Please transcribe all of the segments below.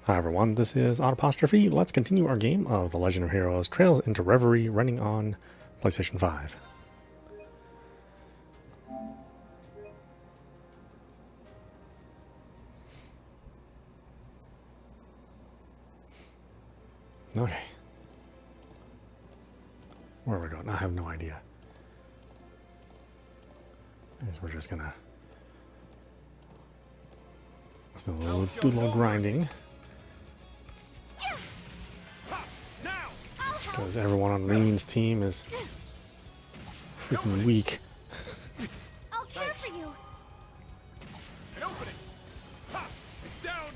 Hi everyone, this is audap. Let's continue our game of The Legend of Heroes Trails into Reverie running on PlayStation 5. Okay. Where are we going? I have no idea. I guess we're just gonna do a little grinding. Because everyone on Rean's team is freaking weak. I'll care for you.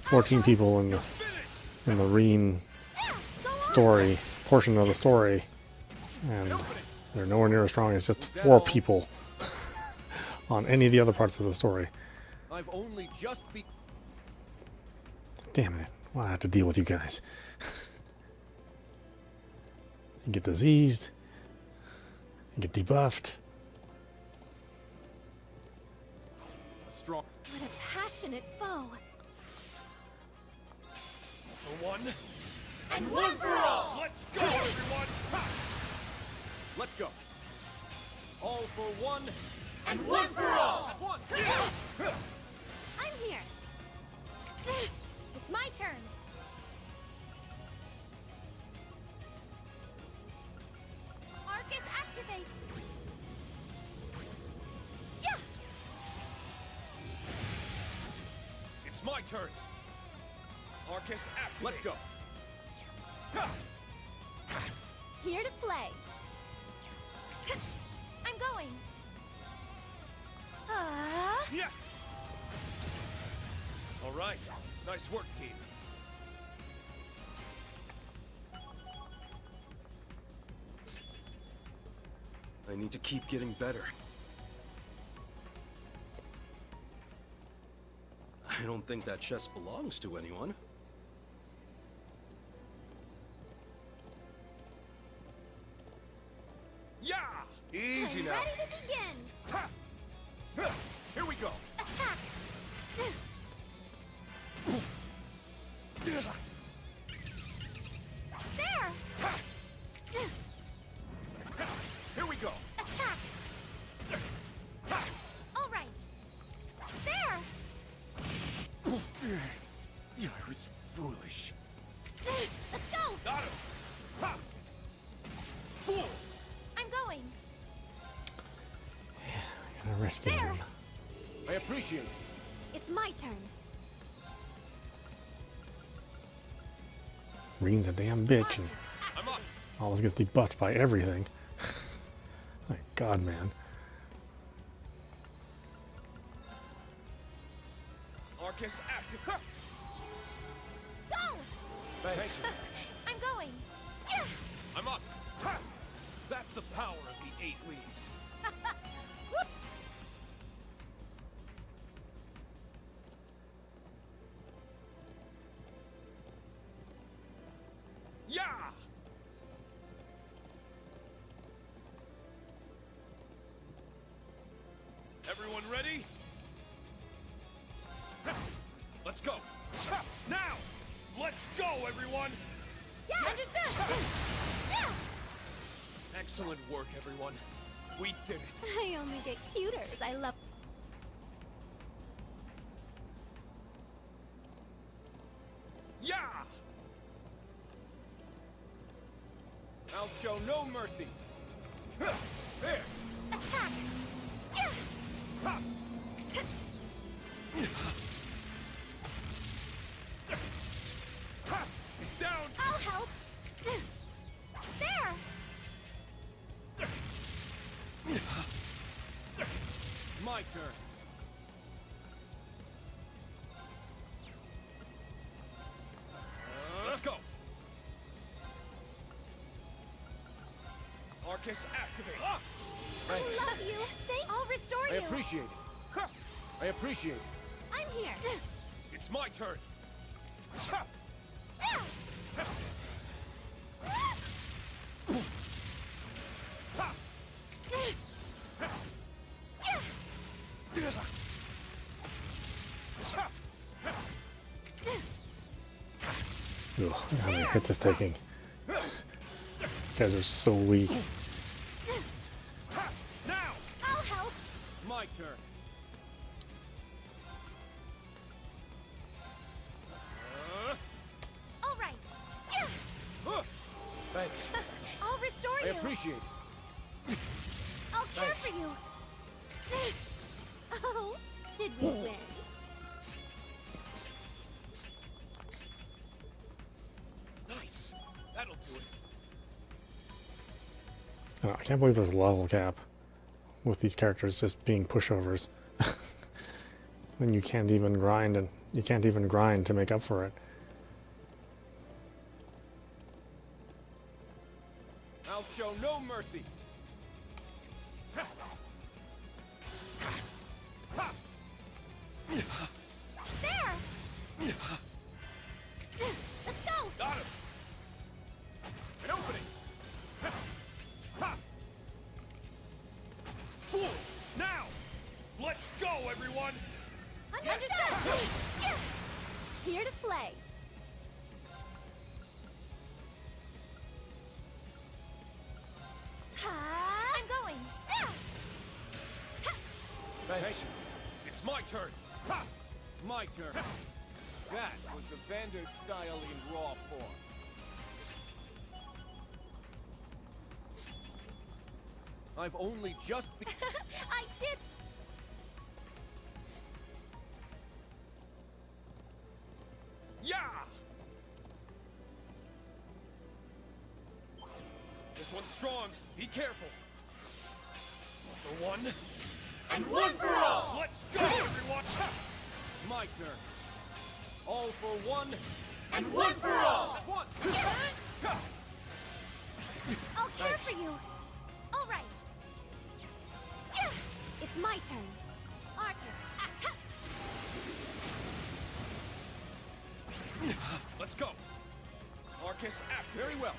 14 people in the Rean story portion of the story, and they're nowhere near as strong as just 4 people on any of the other parts of the story. I've only just Damn it! Why I have to deal with you guys? You get diseased. You get debuffed. strong. What a passionate foe. For one. And one for all! Let's go, everyone! Ha! Let's go. All for one. And one for all! At once! I'm here. It's my turn. Arcus, activate. Yeah. It's my turn. Arcus, activate. Let's go. Here to play. I'm going. Yeah. All right. Nice work, team. I need to keep getting better. I don't think that chest belongs to anyone. Yeah! Easy I'm now. ready to begin. Ha! Huh. Here we go. Attack. There. Here we go. Attack. All right. There. Yeah, I was foolish. Let's go. Got him. Ha! Fool! I'm going. Gotta rescue There. him. I appreciate it. It's my turn. Rean's a damn bitch and I'm up. always gets debuffed by everything. My God, man. Arcus active. Ha! Go. Thanks. I'm going. Yeah. I'm up. Ha! That's the power of the 8 leaves. Yeah! Everyone ready? Let's go. Now! Let's go, everyone! Yeah, understood. Yeah. Excellent work, everyone. We did it. I only get cuter as I love. Yeah! I'll show no mercy. There! Attack. Yeah. Ha! Ha! It's down! I'll help. There. My turn. Let's go. Arcus activate. Thanks. I love you. I'll restore I you. appreciate it. I appreciate it. I'm here. It's my turn. Oh, how many hits it's taking. Guys are so weak. Now! I'll help. My turn. All right. Yeah. Thanks. I'll restore I you. appreciate it. I'll care Thanks. for you. Oh, did we win? Nice. That'll do it. Oh, I can't believe there's a level cap with these characters just being pushovers. Then you can't even grind, and you can't even grind to make up for it. I'll show no mercy. There. Let's go. Got him. An opening. Fool! Now! Let's go, everyone! Understood. Yeah. Here to play. Ha! I'm going. Yeah. Ha. Thanks. It's my turn. Ha! My turn. That was the Vander style in raw form. I've only just be- I did. Yeah! This one's strong. Be careful. For one. And one for all. Let's go, everyone! My turn. All for one. And one for all. At once! I'll care Thanks. for you. All right. Yeah. It's my turn. Arcus. Ah, ha. Let's go. Arcus, act very well.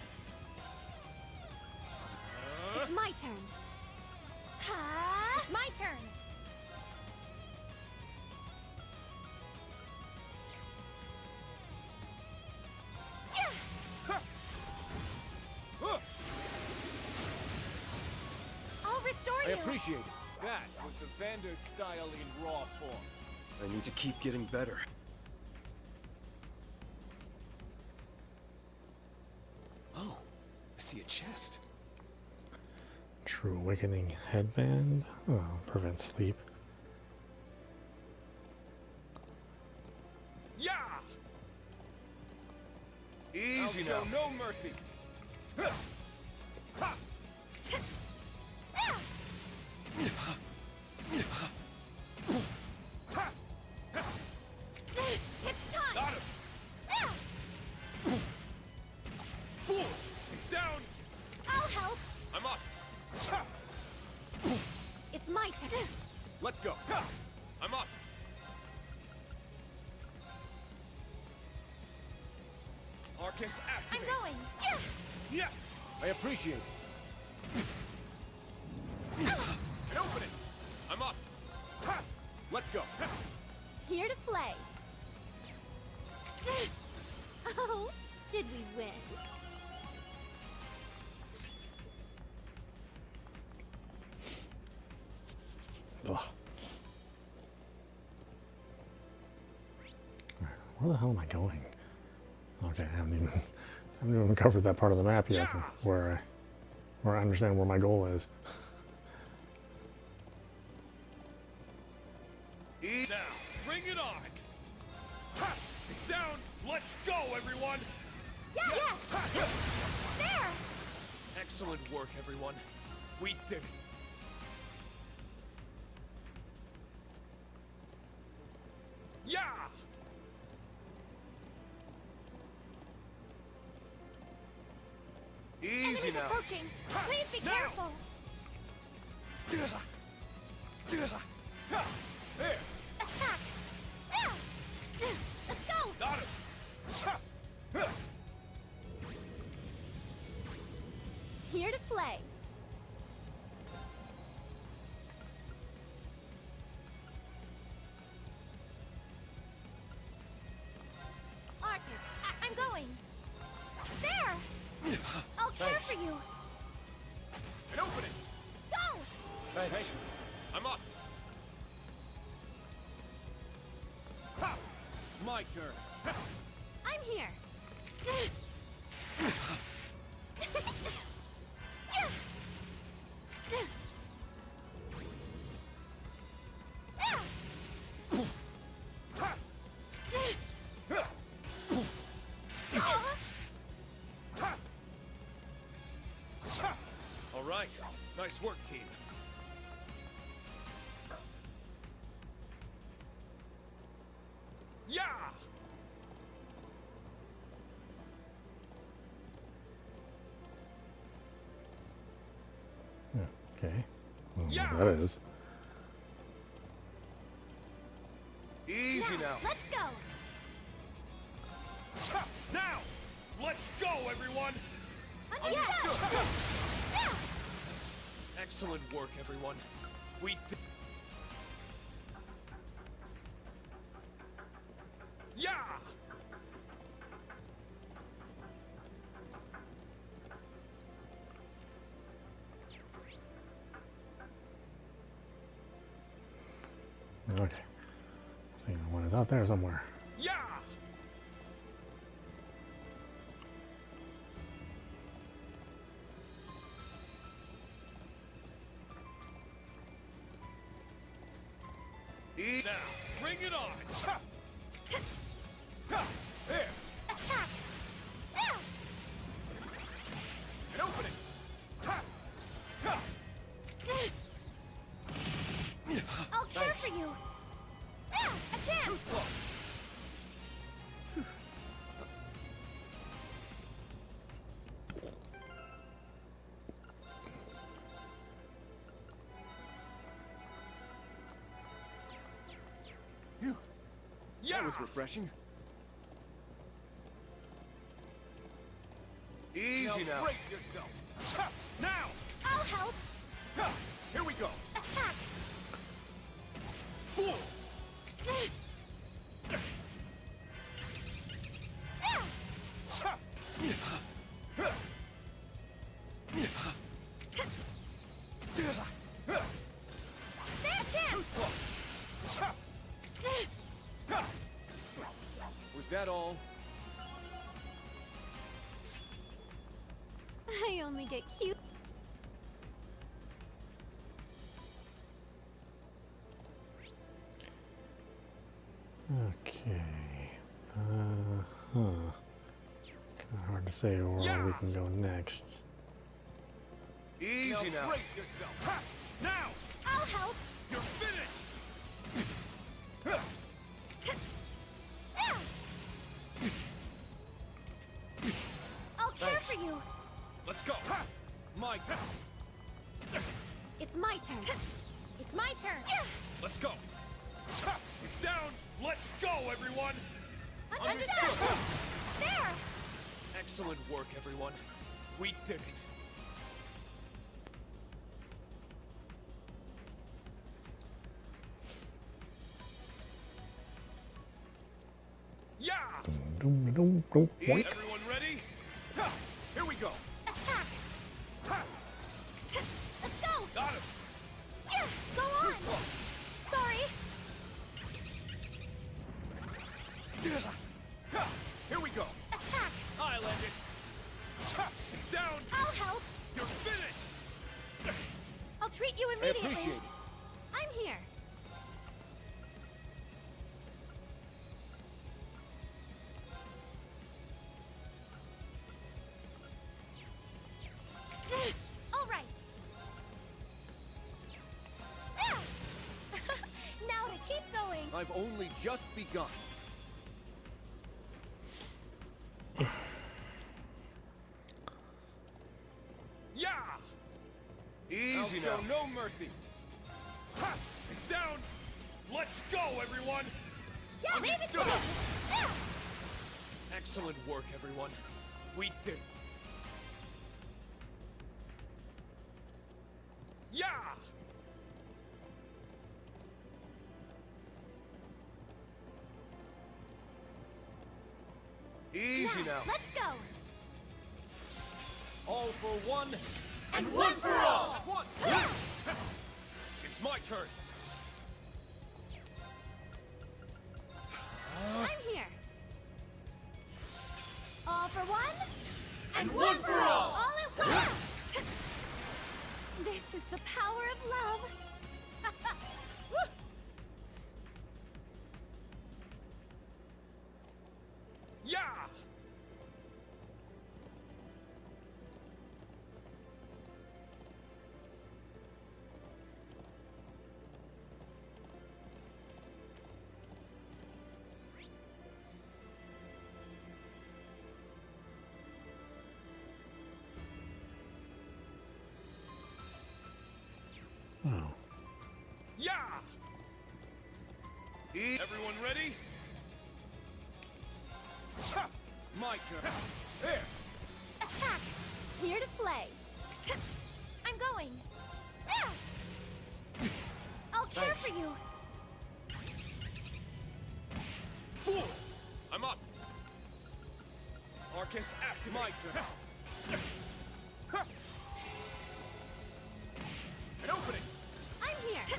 It's my turn. Ha. It's my turn. Yeah. I'll restore I you. appreciate it. That was the Vander style in raw form. I need to keep getting better. Oh, I see a chest. True Awakening headband. Oh, prevents sleep. Yeah! Easy now. No mercy. It's time. Got him. Fool! He's down. I'll help. I'm up. It's my turn. Let's go. I'm up. Arcus, I'm activate. going. Yeah. Yeah. I appreciate it. An opening. I'm up. Let's go. Here to play. Oh, did we win? Ugh. Where the hell am I going? Okay, I haven't even covered that part of the map yet, Yeah. where I understand where my goal is. Now, bring it on. Ha! It's down. Let's go, everyone. Yes. There. Excellent work, everyone. We did it. Yeah! Easy Enemies now. approaching. Please be Now. careful. There. Attack. Yeah. Let's go. Got him. Here to play. Arcus, I'm going. for you. And open it! Go! Thanks. Hey, I'm up! Ha! My turn! Ha! I'm here. All right. Nice work, team. Yeah! Okay. I don't know Yeah. what that is. Easy now. Let's go. Ha! Now! Let's go, everyone! Understood. Excellent work, everyone. We did. Yeah! Okay. I think one is out there somewhere. Yeah! Now, bring it on! Ha! Ha! There! Attack. Yeah. And open it! Ha! Ha! I'll care Thanks. for you. Yeah, a Too chance. slow! Phew. That was refreshing. Easy now. Brace yourself. Ha! Now! I'll help. Ha! Here we go. Attack. Fool! Yeah. Ha! Fair Too chance. slow. Ha! Ha! Was that all? I only get cute. Okay. Huh. Kind of hard to say where Yeah. we can go next. Easy now. Brace yourself. Ha! Now! I'll help. You're finished! Yeah. I'll care Thanks. for you. Let's go. Ha! My turn. It's my turn. It's my turn. Let's go. Ha! It's down. Let's go, everyone. Understood. There. Excellent work, everyone. We did it. Yeah! Dum, dum, dum, boink. Everyone ready? Ha! Here we go. Attack. Ha! Let's go. Got him. Yeah. Go on. Sorry. Ha! Here we go. Attack. I landed. Ha! It's down. I'll help. You're finished. I'll treat you I immediately. appreciate it. I'm here. All right. Now to keep going. I've only just begun. Yeah! Easy now. Show no mercy. Ha! It's down. Let's go, everyone. Yeah, leave it to me. Understood. Yeah. Excellent work, everyone. We did it. Yeah! Easy now. Let's go. All for one, And one for all! at once! It's my turn! I'm here. All for one, And one for all! all at once. This is the power of love. Yeah! Oh. Yeah! Everyone ready? My turn. There! Attack. Here to play. I'm going. I'll care Thanks. for you. Fool! I'm up! Arcus, activate! My turn. An opening! I'm here.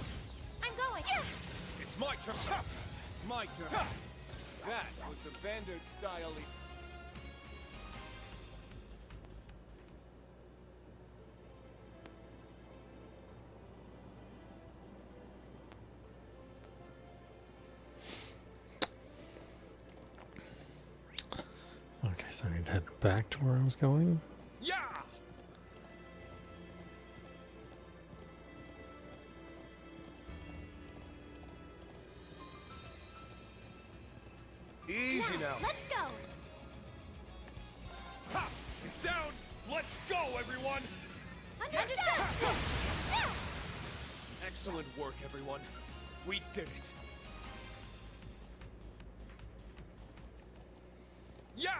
I'm going. It's my turn! My turn! That was the Vander style. Okay, so I need to head back to where I was going. Yeah! Easy now. Let's go. Ha! It's down! Let's go, everyone! Understood. Excellent work, everyone. We did it. Yeah!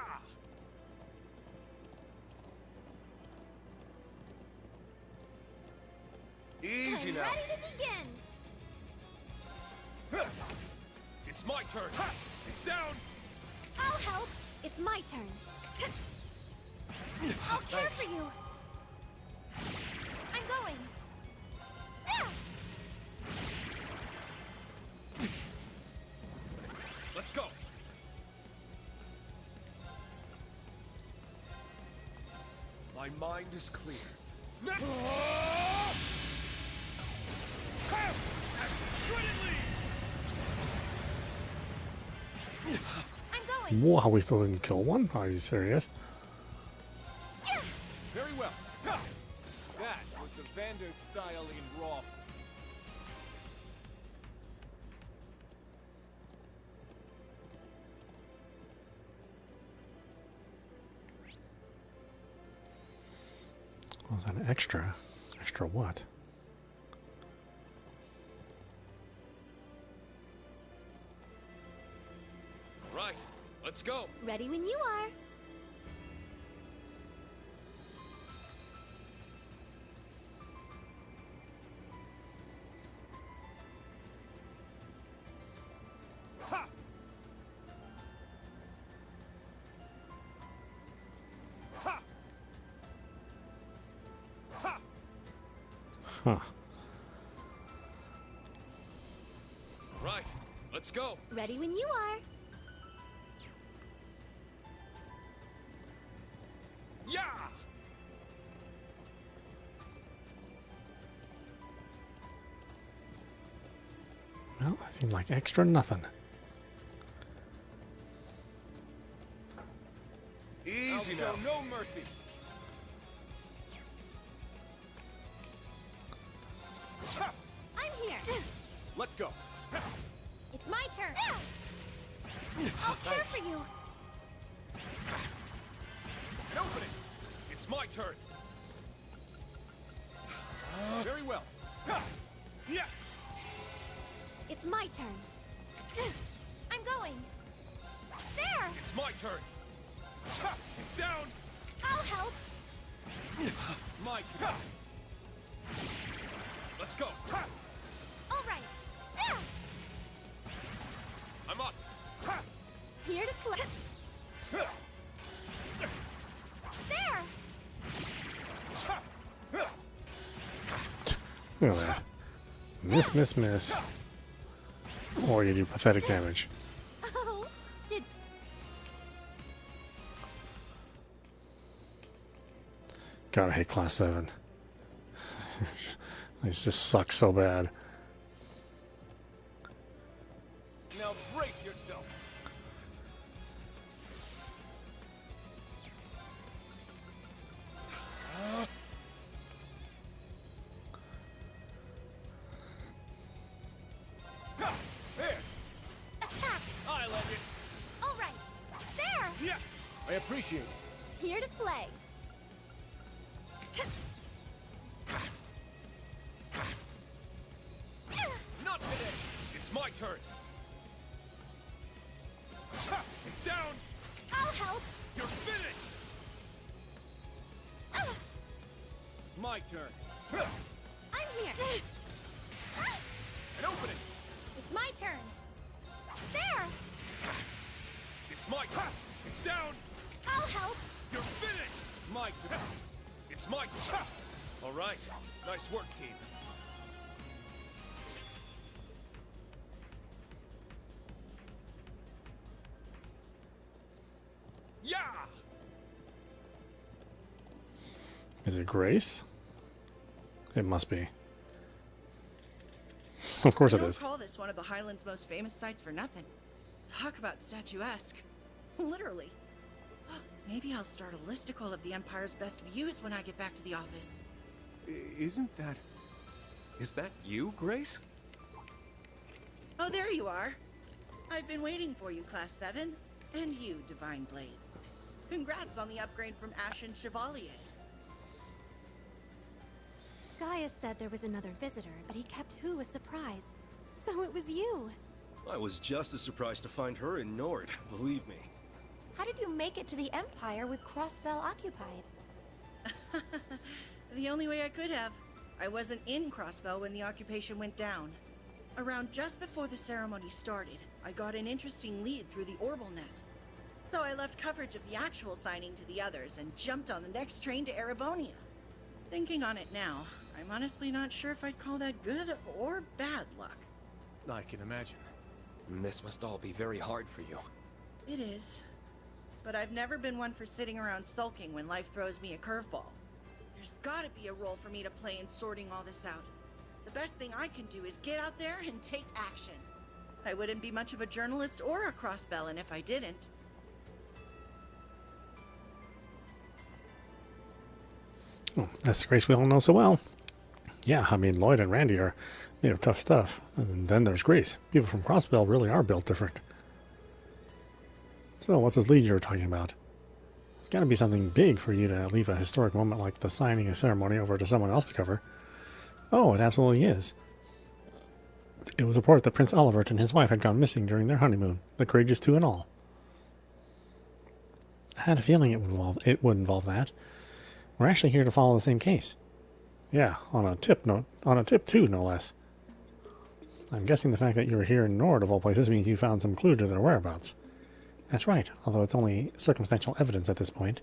Easy I'm now. ready to begin. It's my turn. It's down. I'll help. It's my turn. I'll care Thanks. for you. I'm going. Let's go. My mind is clear. I'm going. Wow, we still didn't kill one? Are you serious? Very well. That was the Vander style in Raw. Was that an extra? Extra what? Right. Let's go. Ready when you are. Ha! Ha! Ha! Huh. Right. Let's go. Ready when you are. Yeah! Well, that seemed like extra nothing. Easy now. No mercy. Ha! I'm here. Let's go. It's my turn. I'll care Thanks. for you. An opening. It's my turn. Very well. Ha! Yeah. It's my turn. I'm going. There. It's my turn. Ha! It's down. I'll help. My turn. Let's go. Ha! All right. There. I'm up. Ha! Here to play. Ha! There. Look at that. Miss, miss, miss. Or you do pathetic damage. Oh, did Gotta hate class 7. These just suck so bad. Now brace yourself. There. attack? I love it. All right, there. Yeah. I appreciate it. Here to play. Not today. It's my turn. It's down. I'll help. You're finished. My turn. I'm here. An opening. It's my turn. There. It's my turn. It's down. I'll help. You're finished. My turn. It's my turn. All right. Nice work, team. Yeah. Is it Grace? It must be. Of course it Don't is. call this one of the Highlands' most famous sites for nothing. Talk about statuesque. Literally. Maybe I'll start a listicle of the Empire's best views when I get back to the office. Isn't that... Is that you, Grace? Oh, there you are. I've been waiting for you, Class 7. And you, Divine Blade. Congrats on the upgrade from Ashen Chevalier. Gaia said there was another visitor, but he kept Who a surprise. So it was you. I was just as surprised to find her in Nord, believe me. How did you make it to the Empire with Crossbell occupied? The only way I could have. I wasn't in Crossbell when the occupation went down. Around just before the ceremony started, I got an interesting lead through the Orbal net. So I left coverage of the actual signing to the others and jumped on the next train to Erebonia. Thinking on it now, I'm honestly not sure if I'd call that good or bad luck. I can imagine. This must all be very hard for you. It is. But I've never been one for sitting around sulking when life throws me a curveball. There's gotta be a role for me to play in sorting all this out. The best thing I can do is get out there and take action. I wouldn't be much of a journalist or a crossbellin if I didn't. Oh, that's the Grace we all know so well. Yeah, I mean, Lloyd and Randy are made of tough stuff. And then there's Grace. People from Crossbell really are built different. So, what's this lead you were talking about? It's got to be something big for you to leave a historic moment like the signing ceremony over to someone else to cover. Oh, it absolutely is. It was reported that Prince Olivert and his wife had gone missing during their honeymoon, the Courageous 2 and all. I had a feeling it would involve that. We're actually here to follow the same case. Yeah, on a tip too, no less. I'm guessing the fact that you're here in Nord, of all places, means you found some clue to their whereabouts. That's right, although it's only circumstantial evidence at this point.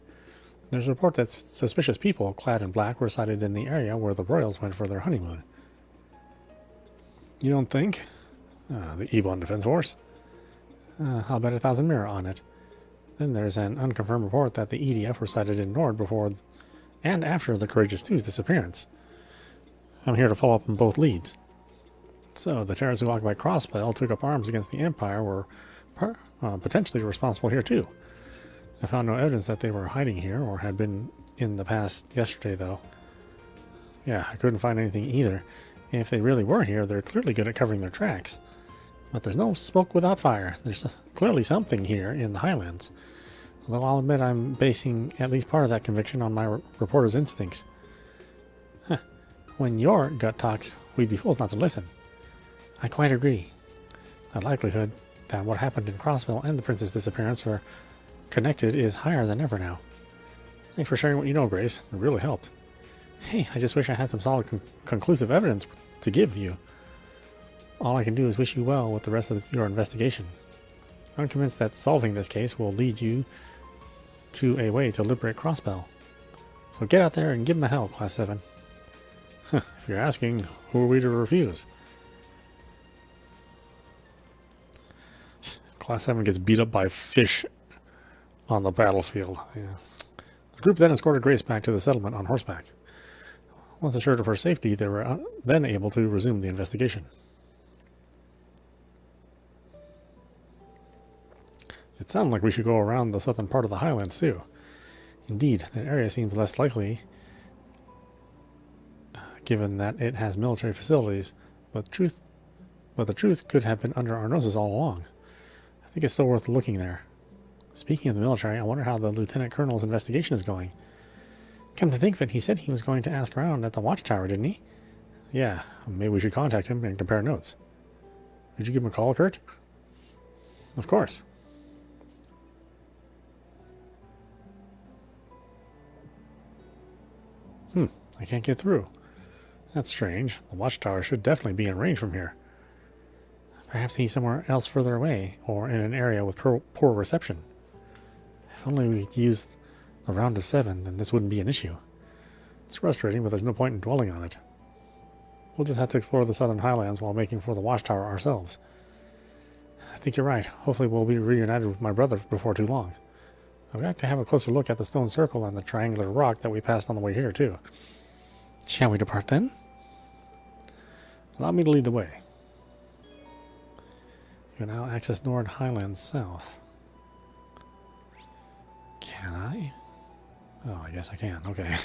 There's a report that suspicious people, clad in black, were sighted in the area where the royals went for their honeymoon. You don't think? The Ebon Defense Force? I'll bet 1,000 mirror on it. Then there's an unconfirmed report that the EDF were sighted in Nord before and after the Courageous 2's disappearance. I'm here to follow up on both leads. So, the terrorists who occupied Crossbell took up arms against the Empire were potentially responsible here too. I found no evidence that they were hiding here or had been in the past yesterday, though. Yeah, I couldn't find anything either. If they really were here, they're clearly good at covering their tracks. But there's no smoke without fire. There's clearly something here in the Highlands. Although I'll admit I'm basing at least part of that conviction on my reporter's instincts. When your gut talks, we'd be fools not to listen. I quite agree. The likelihood that what happened in Crossbell and the prince's disappearance are connected is higher than ever now. Thanks for sharing what you know, Grace. It really helped. Hey, I just wish I had some solid conclusive evidence to give you. All I can do is wish you well with the rest of your investigation. I'm convinced that solving this case will lead you to a way to liberate Crossbell. So get out there and give them a hell, Class 7. If you're asking, who are we to refuse? Class 7 gets beat up by fish on the battlefield. Yeah. The group then escorted Grace back to the settlement on horseback. Once assured of her safety, they were then able to resume the investigation. It sounded like we should go around the southern part of the highlands too. Indeed, that area seems less likely, given that it has military facilities, but the truth could have been under our noses all along. I think it's still worth looking there. Speaking of the military, I wonder how the Lieutenant Colonel's investigation is going. Come to think of it, he said he was going to ask around at the watchtower, didn't he? Yeah, maybe we should contact him and compare notes. Did you give him a call, Kurt? Of course. I can't get through. That's strange. The watchtower should definitely be in range from here. Perhaps he's somewhere else further away, or in an area with poor reception. If only we could use the round of 7, then this wouldn't be an issue. It's frustrating, but there's no point in dwelling on it. We'll just have to explore the southern highlands while making for the watchtower ourselves. I think you're right. Hopefully we'll be reunited with my brother before too long. I'd like to have a closer look at the stone circle and the triangular rock that we passed on the way here, too. Shall we depart then? Allow me to lead the way. You can now access Nord Highlands South. Can I? Oh, I guess I can. Okay.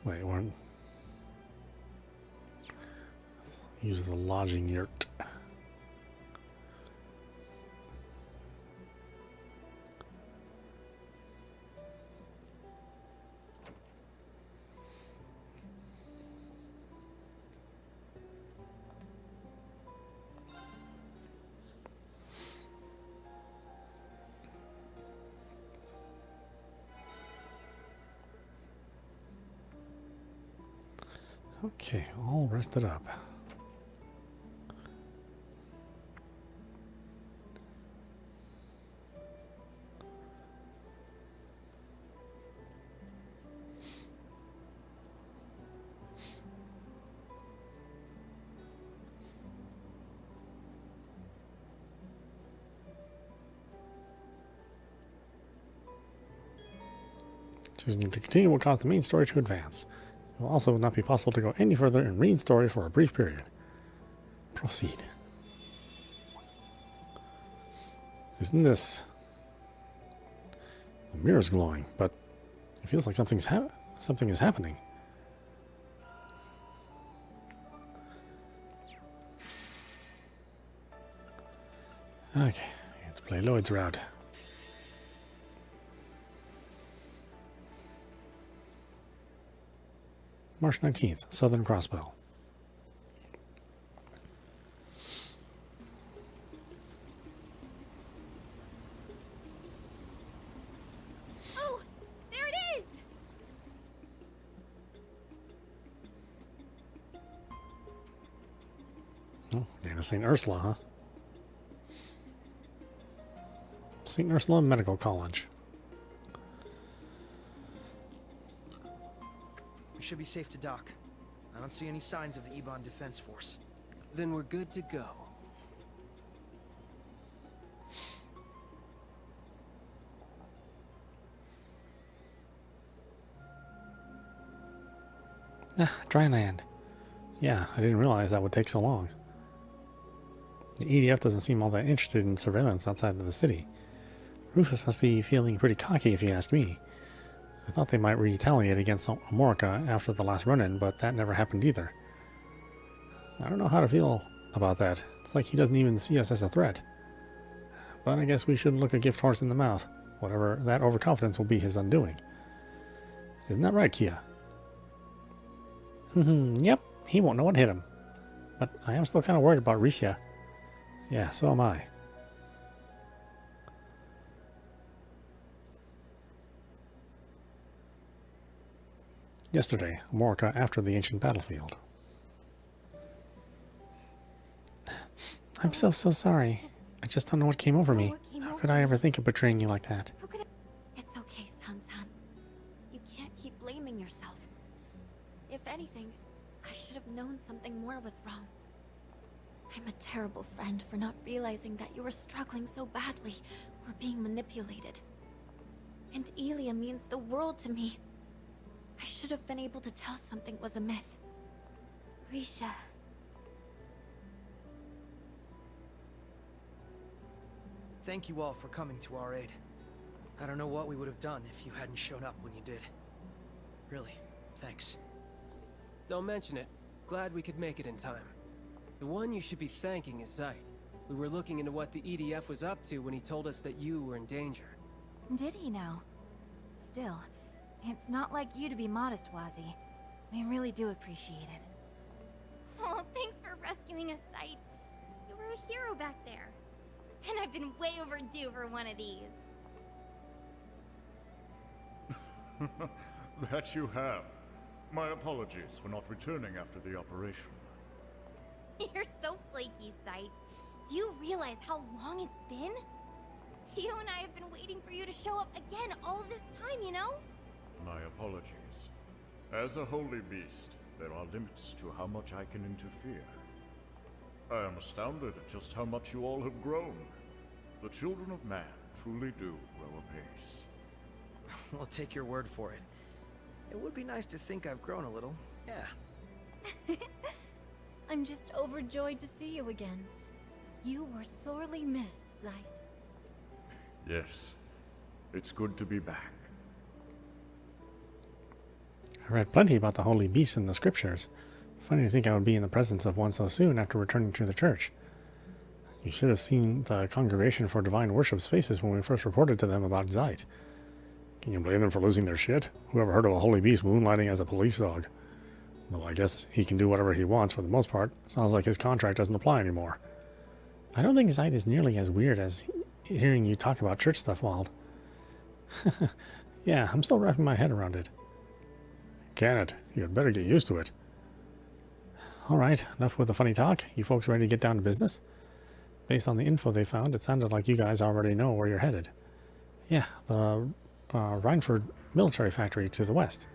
Wait, let's use the lodging yurt. Okay, all rested up. Choosing to continue will cause the main story to advance. It will also not be possible to go any further in Rean's story for a brief period. Proceed. Isn't this... The mirror's glowing, but it feels like something is happening. Okay, I have to play Lloyd's route. March 19th, Southern Crossbell. Oh, there it is! Oh, down to St. Ursula, huh? St. Ursula Medical College. We should be safe to dock. I don't see any signs of the Ebon Defense Force. Then we're good to go. Ah, dry land. Yeah, I didn't realize that would take so long. The EDF doesn't seem all that interested in surveillance outside of the city. Rufus must be feeling pretty cocky if you ask me. I thought they might retaliate against Amorica after the last run-in, but that never happened either. I don't know how to feel about that. It's like he doesn't even see us as a threat. But I guess we shouldn't look a gift horse in the mouth. Whatever, that overconfidence will be his undoing. Isn't that right, Kia? Yep, he won't know what hit him. But I am still kind of worried about Risha. Yeah, so am I. yesterday, Amorica after the ancient battlefield. I'm so sorry. I just don't know what came over me. How could I ever think of betraying you like that? How could I? It's okay, San-san. You can't keep blaming yourself. If anything, I should have known something more was wrong. I'm a terrible friend for not realizing that you were struggling so badly or being manipulated. And Elia means the world to me. I should have been able to tell something was amiss. Risha. Thank you all for coming to our aid. I don't know what we would have done if you hadn't shown up when you did. Really, thanks. Don't mention it. Glad we could make it in time. The one you should be thanking is Zeit. We were looking into what the EDF was up to when he told us that you were in danger. Did he now? Still, it's not like you to be modest, Wazi. We really do appreciate it. Oh, thanks for rescuing us, Sight. You were a hero back there. And I've been way overdue for one of these. That you have. My apologies for not returning after the operation. You're so flaky, Sight. Do you realize how long it's been? Tio and I have been waiting for you to show up again all this time, you know? My apologies. As a holy beast, there are limits to how much I can interfere. I am astounded at just how much you all have grown. The children of man truly do grow apace. We'll take your word for it. It would be nice to think I've grown a little, yeah. I'm just overjoyed to see you again. You were sorely missed, Zeit. Yes, it's good to be back. I read plenty about the holy beasts in the scriptures. Funny to think I would be in the presence of one so soon after returning to the church. You should have seen the Congregation for Divine Worship's faces when we first reported to them about Zeit. Can you blame them for losing their shit? Whoever heard of a holy beast moonlighting as a police dog? Well, I guess he can do whatever he wants for the most part. Sounds like his contract doesn't apply anymore. I don't think Zeit is nearly as weird as hearing you talk about church stuff, Wald. Yeah, I'm still wrapping my head around it. Can it? You'd better get used to it. Alright, enough with the funny talk. You folks ready to get down to business? Based on the info they found, it sounded like you guys already know where you're headed. Yeah, the Reinford military factory to the west.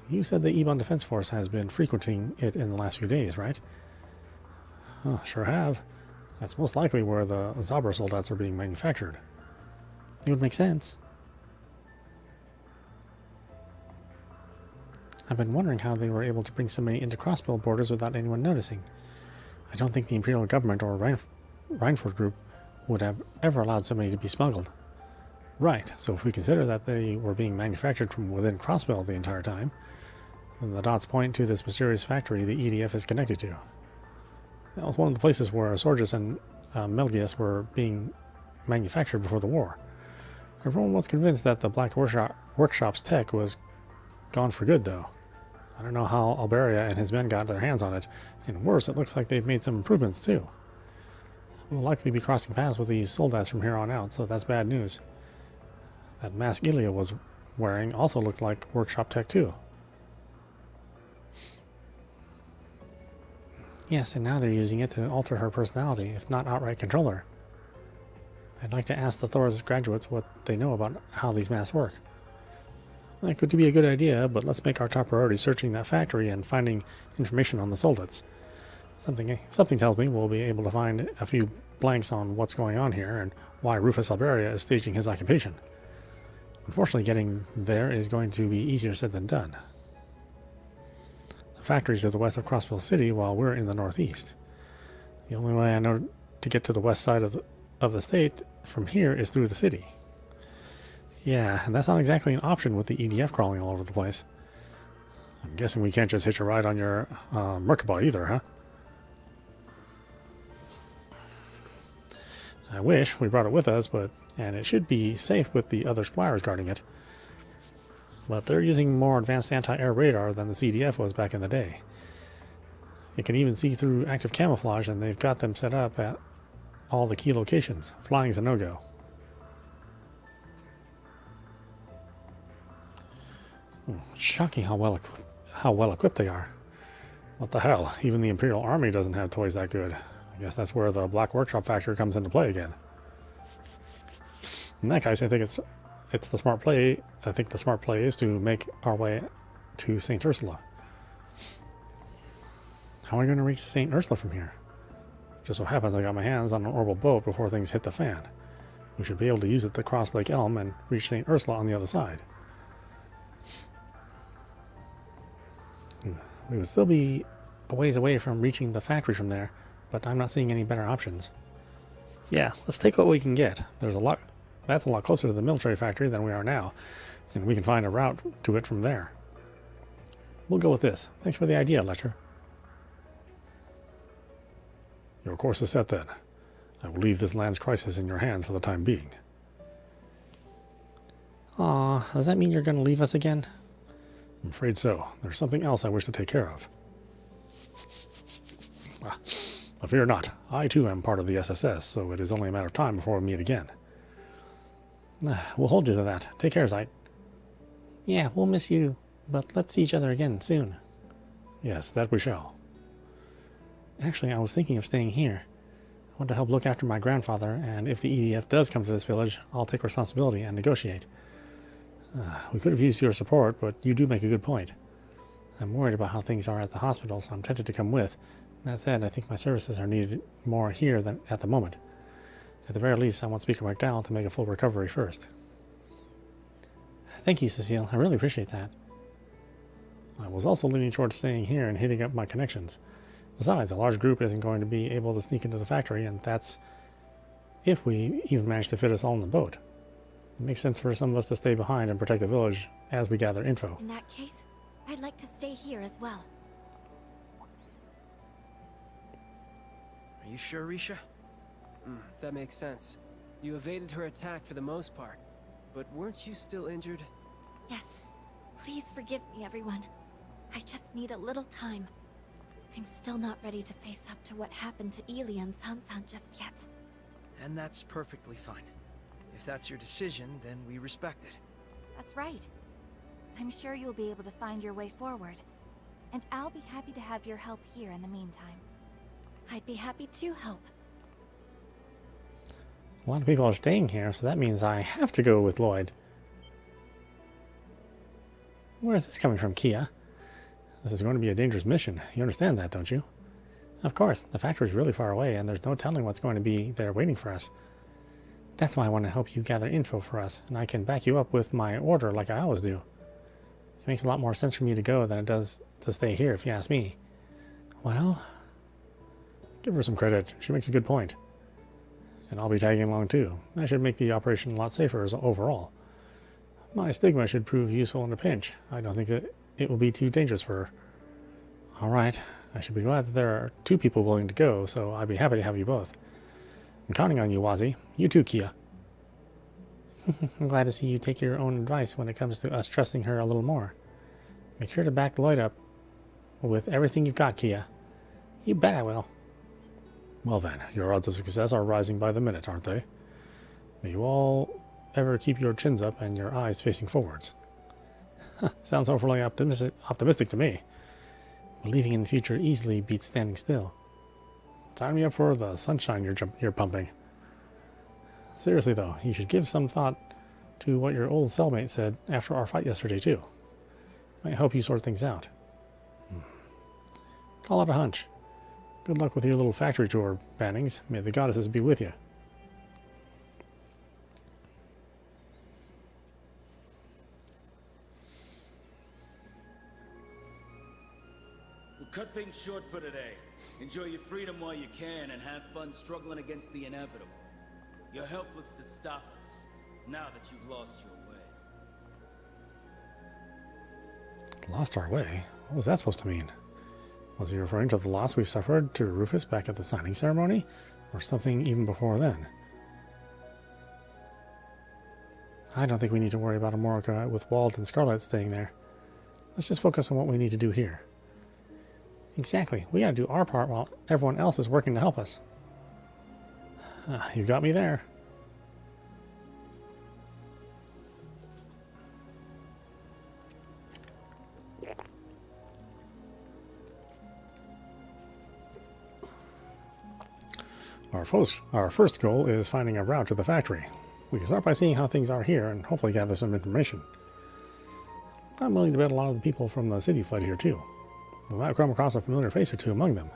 You said the Ebon Defense Force has been frequenting it in the last few days, right? Oh, sure have. That's most likely where the Zabra soldats are being manufactured. It would make sense. I've been wondering how they were able to bring so many into Crossbell borders without anyone noticing. I don't think the Imperial government or Reinford group would have ever allowed so many to be smuggled. Right, so if we consider that they were being manufactured from within Crossbell the entire time, then the dots point to this mysterious factory the EDF is connected to. That was one of the places where Sorgus and Melgius were being manufactured before the war. Everyone was convinced that the Black Workshop's tech was gone for good, though. I don't know how Alberia and his men got their hands on it, and worse, it looks like they've made some improvements, too. We'll likely be crossing paths with these soldats from here on out, so that's bad news. That mask Ilya was wearing also looked like workshop tech, too. Yes, and now they're using it to alter her personality, if not outright control her. I'd like to ask the Thor's graduates what they know about how these masks work. That could be a good idea, but let's make our top priority searching that factory and finding information on the soldats. Something tells me we'll be able to find a few blanks on what's going on here and why Rufus Alberia is staging his occupation. Unfortunately, getting there is going to be easier said than done. The factory's to the west of Crossbell City, while we're in the northeast. The only way I know to get to the west side of the state from here is through the city. Yeah, and that's not exactly an option with the EDF crawling all over the place. I'm guessing we can't just hitch a ride on your Merkaba either, huh? I wish we brought it with us, and it should be safe with the other squires guarding it. But they're using more advanced anti-air radar than the CDF was back in the day. It can even see through active camouflage, and they've got them set up at all the key locations. Flying's a no-go. Shocking how well equipped they are. What the hell? Even the Imperial Army doesn't have toys that good. I guess that's where the Black Workshop factory comes into play again. In that case, I think it's the smart play. I think the smart play is to make our way to St. Ursula. How am I going to reach St. Ursula from here? Just so happens I got my hands on an orbital boat before things hit the fan. We should be able to use it to cross Lake Elm and reach St. Ursula on the other side. We would still be a ways away from reaching the factory from there, but I'm not seeing any better options. Yeah, let's take what we can get. That's a lot closer to the military factory than we are now, and we can find a route to it from there. We'll go with this. Thanks for the idea, Lecter. Your course is set then. I will leave this land's crisis in your hands for the time being. Aw, does that mean you're going to leave us again? I'm afraid so. There's something else I wish to take care of. Fear not. I too am part of the SSS, so it is only a matter of time before we meet again. We'll hold you to that. Take care, Zeit. Yeah, we'll miss you, but let's see each other again soon. Yes, that we shall. Actually, I was thinking of staying here. I want to help look after my grandfather, and if the EDF does come to this village, I'll take responsibility and negotiate. We could have used your support, but you do make a good point. I'm worried about how things are at the hospital, so I'm tempted to come with. That said, I think my services are needed more here than at the moment. At the very least, I want Speaker McDowell to make a full recovery first. Thank you, Cecile. I really appreciate that. I was also leaning towards staying here and hitting up my connections. Besides, a large group isn't going to be able to sneak into the factory, and that's if we even manage to fit us all in the boat. It makes sense for some of us to stay behind and protect the village as we gather info. In that case, I'd like to stay here as well. Are you sure, Risha? That makes sense. You evaded her attack for the most part, but weren't you still injured? Yes. Please forgive me, everyone. I just need a little time. I'm still not ready to face up to what happened to Ili and Sansan just yet. And that's perfectly fine. If that's your decision, then we respect it. That's right. I'm sure you'll be able to find your way forward. And I'll be happy to have your help here in the meantime. I'd be happy to help. A lot of people are staying here, so that means I have to go with Lloyd. Where is this coming from, Kia? This is going to be a dangerous mission. You understand that, don't you? Of course, the factory is really far away, and there's no telling what's going to be there waiting for us. That's why I want to help you gather info for us, and I can back you up with my order like I always do. It makes a lot more sense for me to go than it does to stay here, if you ask me. Well, give her some credit. She makes a good point. And I'll be tagging along too. That should make the operation a lot safer overall. My stigma should prove useful in a pinch. I don't think that it will be too dangerous for her. Alright, I should be glad that there are 2 people willing to go, so I'd be happy to have you both. I'm counting on you, Wazi. You too, Kia. I'm glad to see you take your own advice when it comes to us trusting her a little more. Make sure to back Lloyd up with everything you've got, Kia. You bet I will. Well then, your odds of success are rising by the minute, aren't they? May you all ever keep your chins up and your eyes facing forwards. Sounds overly optimistic to me. Believing in the future easily beats standing still. Sign me up for the sunshine you're pumping. Seriously though, you should give some thought to what your old cellmate said after our fight yesterday too. Might help you sort things out. Call it a hunch. Good luck with your little factory tour, Bannings. May the goddesses be with you. We'll cut things short for today. Enjoy your freedom while you can and have fun struggling against the inevitable. You're helpless to stop us, now that you've lost your way. Lost our way? What was that supposed to mean? Was he referring to the loss we suffered to Rufus back at the signing ceremony? Or something even before then? I don't think we need to worry about Amorica with Wald and Scarlet staying there. Let's just focus on what we need to do here. Exactly. We gotta do our part while everyone else is working to help us. You got me there. Our first goal is finding a route to the factory. We can start by seeing how things are here and hopefully gather some information. I'm willing to bet a lot of the people from the city fled here too. We might come across a familiar face or two among them.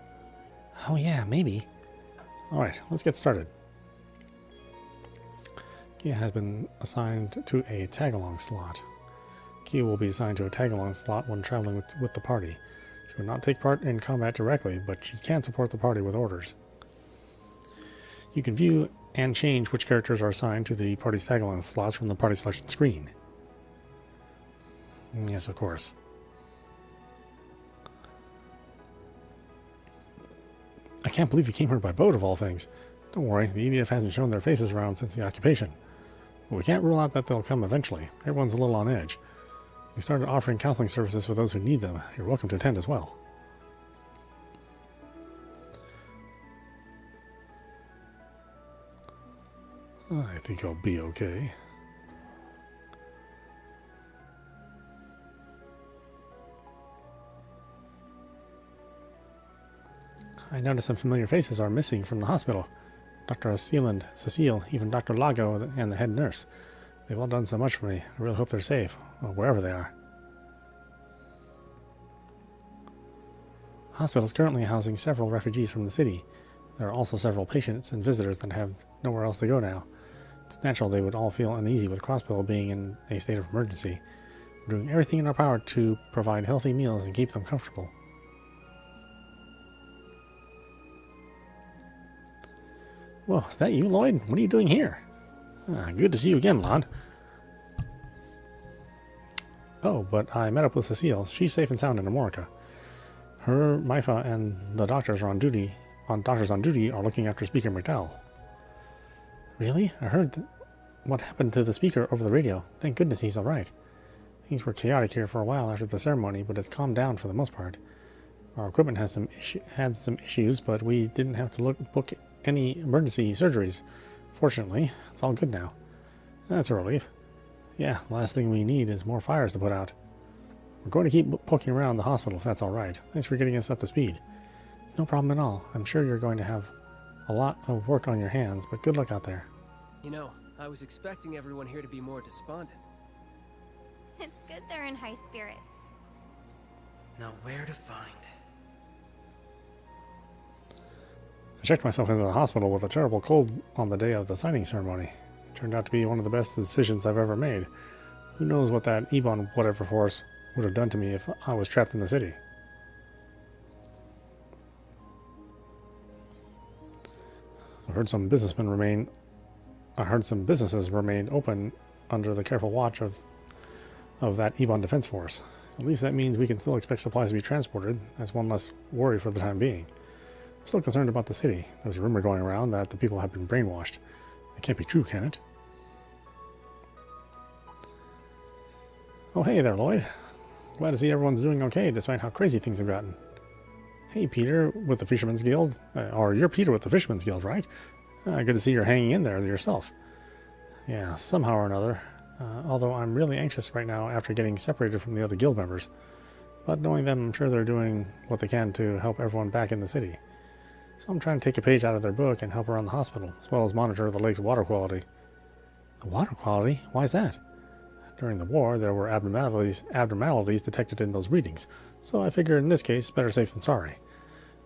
Oh yeah, maybe. Alright, let's get started. Kia has been assigned to a tag-along slot. Kia will be assigned to a tag-along slot when traveling with the party. She will not take part in combat directly, but she can support the party with orders. You can view and change which characters are assigned to the party's tag-along slots from the party selection screen. Yes, of course. I can't believe you came here by boat, of all things. Don't worry, the EDF hasn't shown their faces around since the occupation. But we can't rule out that they'll come eventually. Everyone's a little on edge. We started offering counseling services for those who need them. You're welcome to attend as well. I think I'll be okay. I noticed some familiar faces are missing from the hospital. Dr. Sealand, Cecile, even Dr. Lago, and the head nurse. They've all done so much for me. I really hope they're safe, wherever they are. The hospital is currently housing several refugees from the city. There are also several patients and visitors that have nowhere else to go now. It's natural they would all feel uneasy with Crossbow being in a state of emergency. We're doing everything in our power to provide healthy meals and keep them comfortable. Whoa, is that you, Lloyd? What are you doing here? Good to see you again, Lon. Oh, but I met up with Cecile. She's safe and sound in Amorica. Her, Maifa, and the doctors are on duty. Doctors on duty are looking after Speaker McDowell. Really? I heard what happened to the speaker over the radio. Thank goodness he's all right. Things were chaotic here for a while after the ceremony, but it's calmed down for the most part. Our equipment had some issues, but we didn't have to book any emergency surgeries. Fortunately, it's all good now. That's a relief. Yeah, last thing we need is more fires to put out. We're going to keep poking around the hospital if that's all right. Thanks for getting us up to speed. No problem at all. I'm sure you're going to have a lot of work on your hands, but good luck out there. You know, I was expecting everyone here to be more despondent. It's good they're in high spirits. Now where to find? I checked myself into the hospital with a terrible cold on the day of the signing ceremony. It turned out to be one of the best decisions I've ever made. Who knows what that Ebon whatever force would have done to me if I was trapped in the city. I heard some businesses remained open under the careful watch of that Ebon Defense Force. At least that means we can still expect supplies to be transported. That's one less worry for the time being. I'm still concerned about the city. There's a rumor going around that the people have been brainwashed. That can't be true, can it? Oh, hey there, Lloyd. Glad to see everyone's doing okay, despite how crazy things have gotten. Hey, Peter with the Fisherman's Guild. Or you're Peter with the Fisherman's Guild, right? Good to see you're hanging in there yourself. Yeah, somehow or another. Although I'm really anxious right now after getting separated from the other guild members. But knowing them, I'm sure they're doing what they can to help everyone back in the city. So I'm trying to take a page out of their book and help around the hospital, as well as monitor the lake's water quality. The water quality? Why is that? During the war, there were abnormalities detected in those readings, so I figure in this case, better safe than sorry.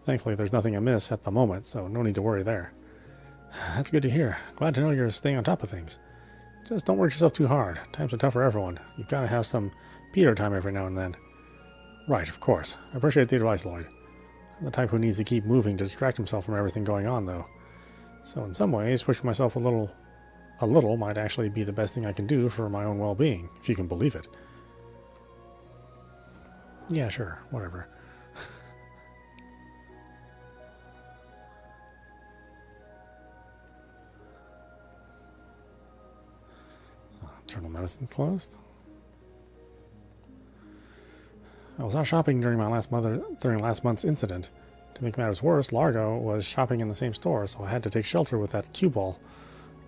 Thankfully, there's nothing amiss at the moment, so no need to worry there. That's good to hear. Glad to know you're staying on top of things. Just don't work yourself too hard. Times are tough for everyone. You've got to have some Peter time every now and then. Right, of course. I appreciate the advice, Lloyd. I'm the type who needs to keep moving to distract himself from everything going on, though. So in some ways, pushing myself a little might actually be the best thing I can do for my own well-being, if you can believe it. Yeah, sure, whatever. Internal medicine's closed. I was out shopping during last month's incident. To make matters worse, Largo was shopping in the same store, so I had to take shelter with that cue ball.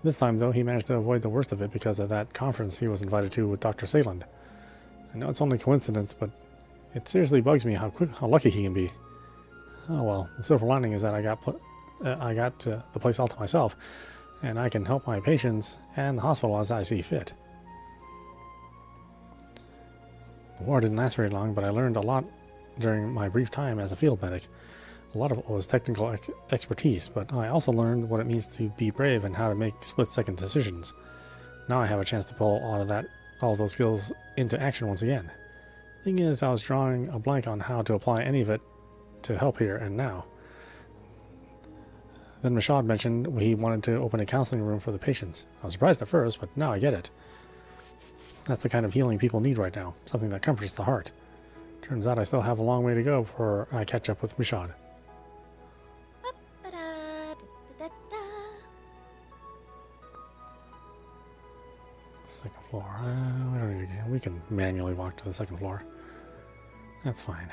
This time, though, he managed to avoid the worst of it because of that conference he was invited to with Dr. Sayland. I know it's only coincidence, but it seriously bugs me how lucky he can be. Oh well, the silver lining is that I got the place all to myself, and I can help my patients and the hospital as I see fit. The war didn't last very long, but I learned a lot during my brief time as a field medic. A lot of it was technical expertise, but I also learned what it means to be brave and how to make split-second decisions. Now I have a chance to pull all of those skills into action once again. Thing is, I was drawing a blank on how to apply any of it to help here and now. Then Mashad mentioned he wanted to open a counseling room for the patients. I was surprised at first, but now I get it. That's the kind of healing people need right now, something that comforts the heart. Turns out I still have a long way to go before I catch up with Mashad. Second floor. We don't need to. We can manually walk to the second floor. That's fine.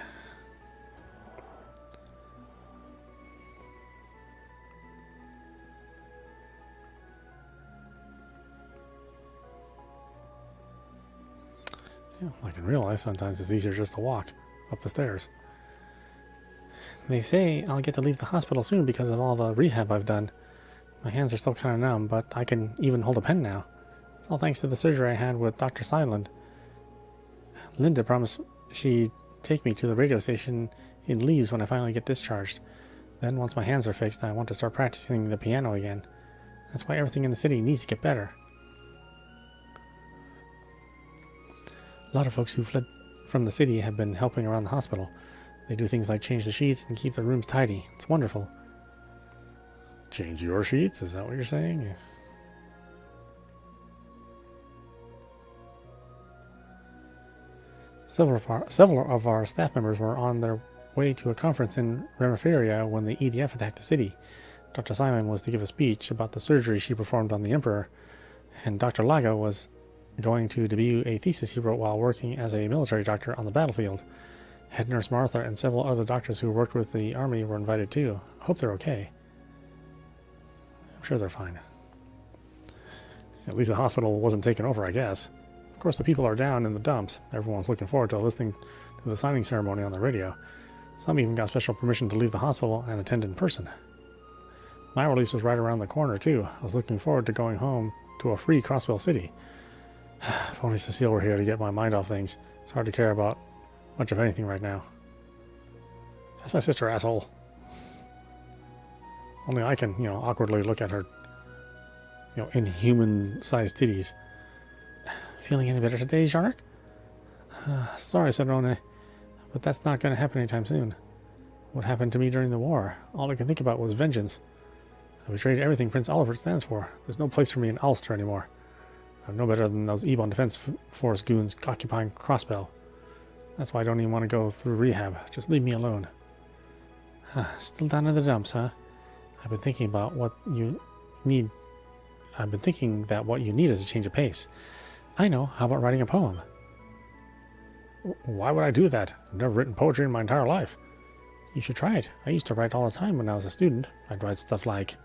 Yeah, like in real life, sometimes it's easier just to walk up the stairs. They say I'll get to leave the hospital soon because of all the rehab I've done. My hands are still kind of numb, but I can even hold a pen now. It's all thanks to the surgery I had with Dr. Silent. Linda promised she'd take me to the radio station in Leaves when I finally get discharged. Then, once my hands are fixed, I want to start practicing the piano again. That's why everything in the city needs to get better. A lot of folks who fled from the city have been helping around the hospital. They do things like change the sheets and keep the rooms tidy. It's wonderful. Change your sheets? Is that what you're saying? Yeah. Several of our staff members were on their way to a conference in Remeferia when the EDF attacked the city. Dr. Simon was to give a speech about the surgery she performed on the Emperor, and Dr. Laga was going to debut a thesis he wrote while working as a military doctor on the battlefield. Head Nurse Martha and several other doctors who worked with the army were invited too. I hope they're okay. I'm sure they're fine. At least the hospital wasn't taken over, I guess. Of course, the people are down in the dumps. Everyone's looking forward to listening to the signing ceremony on the radio. Some even got special permission to leave the hospital and attend in person. My release was right around the corner, too. I was looking forward to going home to a free Crossbell City. If only Cecile were here to get my mind off things. It's hard to care about much of anything right now. That's my sister, asshole. Only I can, awkwardly look at her, inhuman-sized titties. Feeling any better today, Jarnik? Sorry, Sedrone, but that's not going to happen anytime soon. What happened to me during the war? All I could think about was vengeance. I betrayed everything Prince Oliver stands for. There's no place for me in Ulster anymore. I'm no better than those Ebon Defense Force goons occupying Crossbell. That's why I don't even want to go through rehab. Just leave me alone. Still down in the dumps, huh? I've been thinking that what you need is a change of pace. I know. How about writing a poem? Why would I do that? I've never written poetry in my entire life. You should try it. I used to write all the time when I was a student. I'd write stuff like,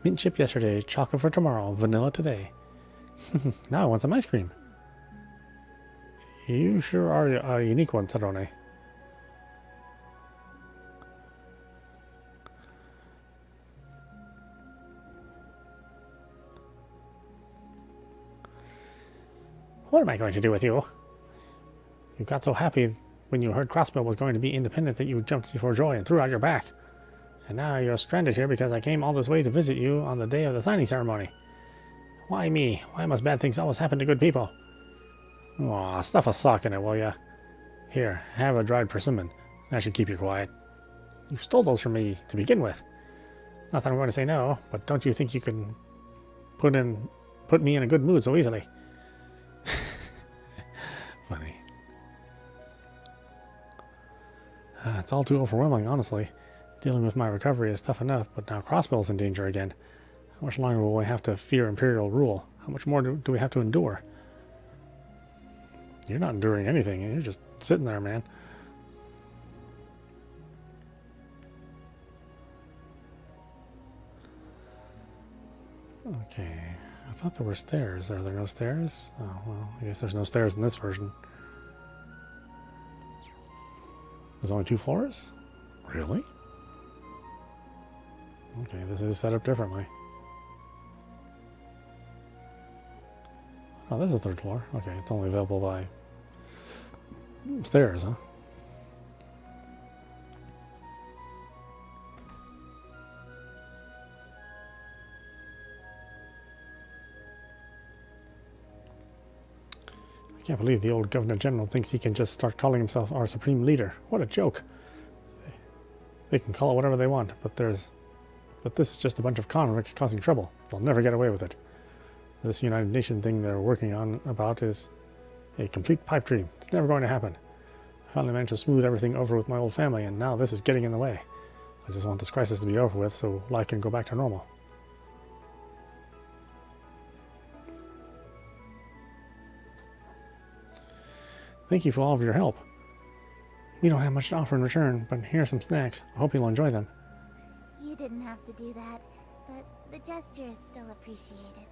mint chip yesterday, chocolate for tomorrow, vanilla today. Now I want some ice cream. You sure are a unique one, Tadone. What am I going to do with you? You got so happy when you heard Crossbell was going to be independent that you jumped for joy and threw out your back. And now you're stranded here because I came all this way to visit you on the day of the signing ceremony. Why me? Why must bad things always happen to good people? Aw, stuff a sock in it, will ya? Here, have a dried persimmon. That should keep you quiet. You stole those from me to begin with. Not that I'm going to say no, but don't you think you can put me in a good mood so easily? Funny. It's all too overwhelming, honestly. Dealing with my recovery is tough enough, but now Crossbell's in danger again. How much longer will we have to fear Imperial rule? How much more do we have to endure? You're not enduring anything. You're just sitting there, man. Okay. I thought there were stairs. Are there no stairs? Oh, well, I guess there's no stairs in this version. There's only 2 floors? Really? Okay, this is set up differently. Oh, there's the third floor. Okay, it's only available by stairs, huh? I can't believe the old Governor General thinks he can just start calling himself our supreme leader. What a joke. They can call it whatever they want, but this is just a bunch of convicts causing trouble. They'll never get away with it. This United Nations thing they're working on about is a complete pipe dream. It's never going to happen. I finally managed to smooth everything over with my old family, and now this is getting in the way. I just want this crisis to be over with so life can go back to normal. Thank you for all of your help. We don't have much to offer in return, but here are some snacks. I hope you'll enjoy them. You didn't have to do that, but the gesture is still appreciated.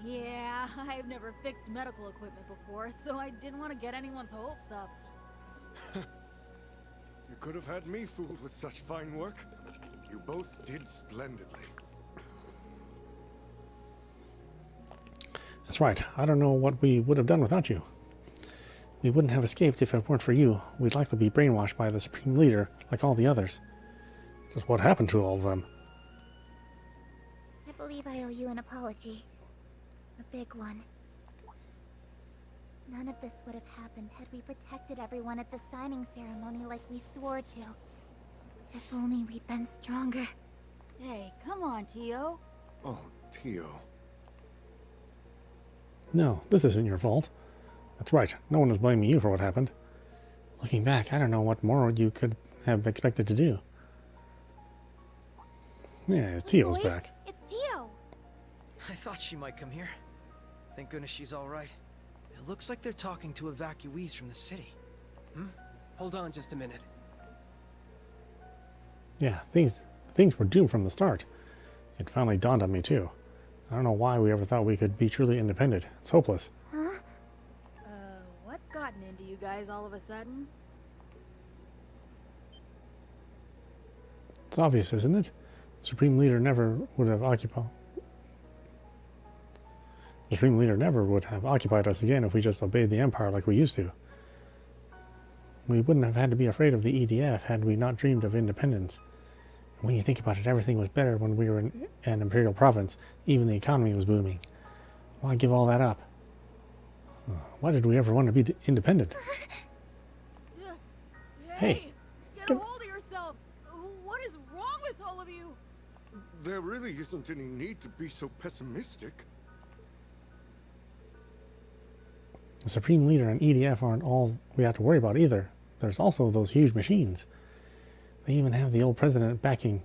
Yeah, I've never fixed medical equipment before, so I didn't want to get anyone's hopes up. You could have had me fooled with such fine work. You both did splendidly. That's right. I don't know what we would have done without you. We wouldn't have escaped if it weren't for you. We'd likely be brainwashed by the Supreme Leader, like all the others. Just what happened to all of them? I believe I owe you an apology. A big one. None of this would have happened had we protected everyone at the signing ceremony like we swore to. If only we'd been stronger. Hey, come on, Tio. Oh, Tio. No, this isn't your fault. That's right. No one is blaming you for what happened. Looking back, I don't know what more you could have expected to do. Yeah, Tio's back. It's Tio. I thought she might come here. Thank goodness she's all right. It looks like they're talking to evacuees from the city. Hold on just a minute. Yeah, things were doomed from the start. It finally dawned on me, too. I don't know why we ever thought we could be truly independent. It's hopeless. Huh? What's gotten into you guys all of a sudden? It's obvious, isn't it? The Supreme Leader never would have occupied us again if we just obeyed the Empire like we used to. We wouldn't have had to be afraid of the EDF had we not dreamed of independence. And when you think about it, everything was better when we were in an imperial province. Even the economy was booming. Why give all that up? Why did we ever want to be independent? Hey! Get a hold of yourselves! What is wrong with all of you? There really isn't any need to be so pessimistic. The Supreme Leader and EDF aren't all we have to worry about either. There's also those huge machines. They even have the old president's backing.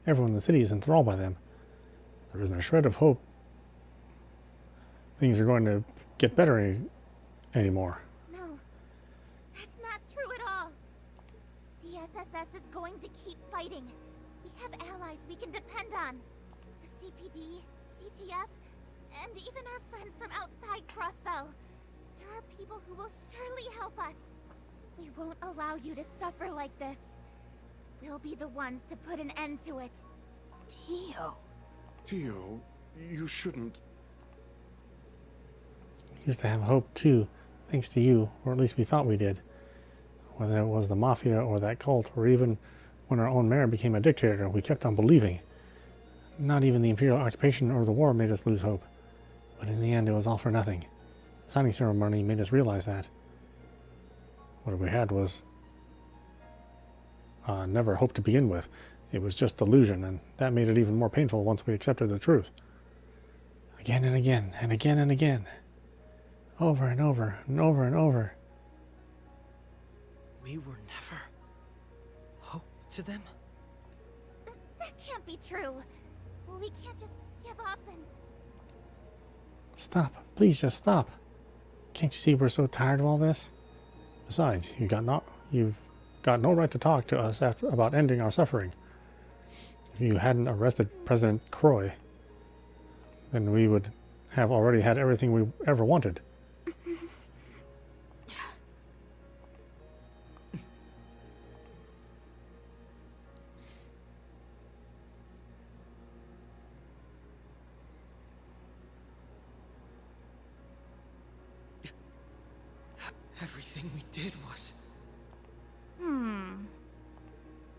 Everyone in the city is enthralled by them. There isn't a shred of hope things are going to get better anymore. No, that's not true at all. The SSS is going to keep fighting. We have allies we can depend on. The CPD, CGF, and even our friends from outside Crossbell. There are people who will surely help us. We won't allow you to suffer like this. We'll be the ones to put an end to it. Tio. Tio, you shouldn't. We used to have hope too, thanks to you, or at least we thought we did. Whether it was the Mafia or that cult, or even when our own mayor became a dictator, we kept on believing. Not even the Imperial occupation or the war made us lose hope. But in the end, it was all for nothing. The signing ceremony made us realize that. What we had was never hope to begin with. It was just illusion, and that made it even more painful once we accepted the truth. Again and again, and again and again. Over and over, and over and over. We were never hope to them? That can't be true. We can't just give up and... Stop. Please just stop. Can't you see we're so tired of all this? Besides, you've got no right to talk to us about ending our suffering. If you hadn't arrested President Croy, then we would have already had everything we ever wanted. Everything we did was... Hmm.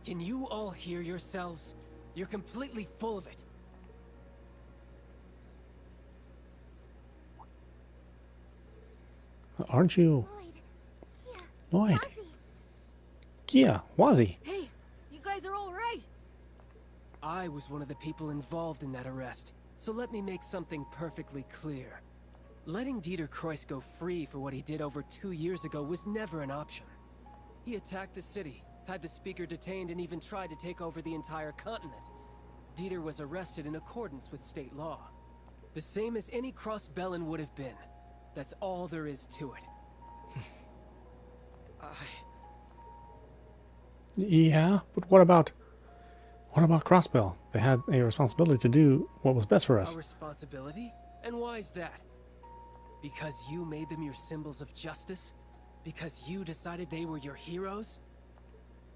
Can you all hear yourselves? You're completely full of it. Aren't you? Lloyd. Ozzy. Kia, Wazzy. Hey, you guys are all right. I was one of the people involved in that arrest, so let me make something perfectly clear. Letting Dieter Kreuss go free for what he did over 2 years ago was never an option. He attacked the city, had the speaker detained, and even tried to take over the entire continent. Dieter was arrested in accordance with state law. The same as any Crossbellin would have been. That's all there is to it. Yeah, but what about Crossbell? They had a responsibility to do what was best for us. A responsibility? And why is that? Because you made them your symbols of justice? Because you decided they were your heroes?